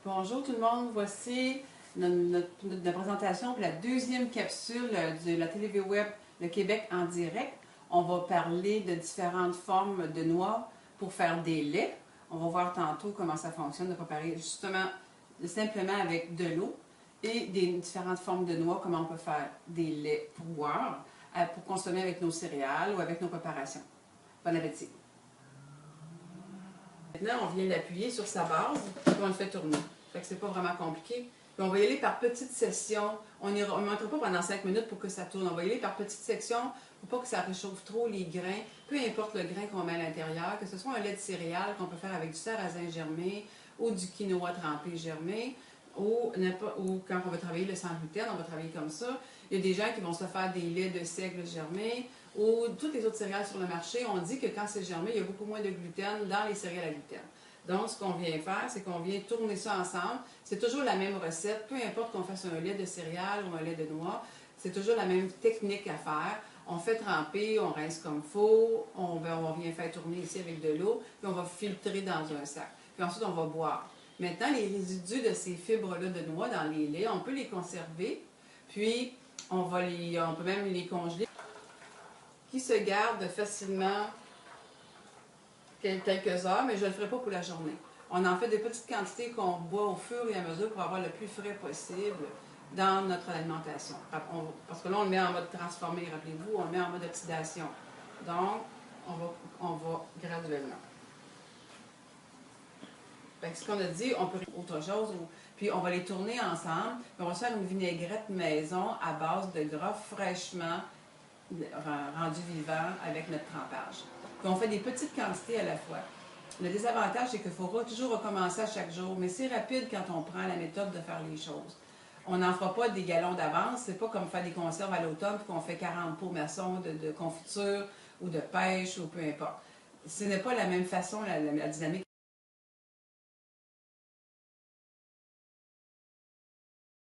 Bonjour tout le monde, voici notre présentation pour la deuxième capsule de la télé web Le Québec en direct. On va parler de différentes formes de noix pour faire des laits. On va voir tantôt comment ça fonctionne, de préparer justement simplement avec de l'eau et des différentes formes de noix, comment on peut faire des laits pour boire, pour consommer avec nos céréales ou avec nos préparations. Bon appétit! Maintenant, on vient l'appuyer sur sa base et on le fait tourner. Fait que c'est pas vraiment compliqué. Puis on va y aller par petites sessions. On ne montre pas pendant 5 minutes pour que ça tourne. On va y aller par petites sections pour pas que ça réchauffe trop les grains. Peu importe le grain qu'on met à l'intérieur, que ce soit un lait de céréales qu'on peut faire avec du sarrasin germé ou du quinoa trempé germé, ou quand on va travailler le sans gluten, on va travailler comme ça. Il y a des gens qui vont se faire des laits de seigle germés ou toutes les autres céréales sur le marché. On dit que quand c'est germé, il y a beaucoup moins de gluten dans les céréales à gluten. Donc, ce qu'on vient faire, c'est qu'on vient tourner ça ensemble. C'est toujours la même recette, peu importe qu'on fasse un lait de céréales ou un lait de noix, c'est toujours la même technique à faire. On fait tremper, on rince comme il faut, on vient faire tourner ici avec de l'eau, puis on va filtrer dans un sac. Puis ensuite, on va boire. Maintenant, les résidus de ces fibres-là de noix dans les laits, on peut les conserver, puis on peut même les congeler, qui se gardent facilement quelques heures, mais je ne le ferai pas pour la journée. On en fait des petites quantités qu'on boit au fur et à mesure pour avoir le plus frais possible dans notre alimentation. Parce que là, on le met en mode transformé, rappelez-vous, on le met en mode oxydation. Donc, on va graduellement. Fait que ce qu'on a dit, on peut autre chose, puis on va les tourner ensemble, puis on va faire une vinaigrette maison à base de gras fraîchement rendu vivant avec notre trempage. Puis on fait des petites quantités à la fois. Le désavantage, c'est qu'il faudra toujours recommencer à chaque jour, mais c'est rapide quand on prend la méthode de faire les choses. On n'en fera pas des gallons d'avance, c'est pas comme faire des conserves à l'automne puis qu'on fait 40 pots maçons de confiture ou de pêche ou peu importe. Ce n'est pas la même façon, la dynamique.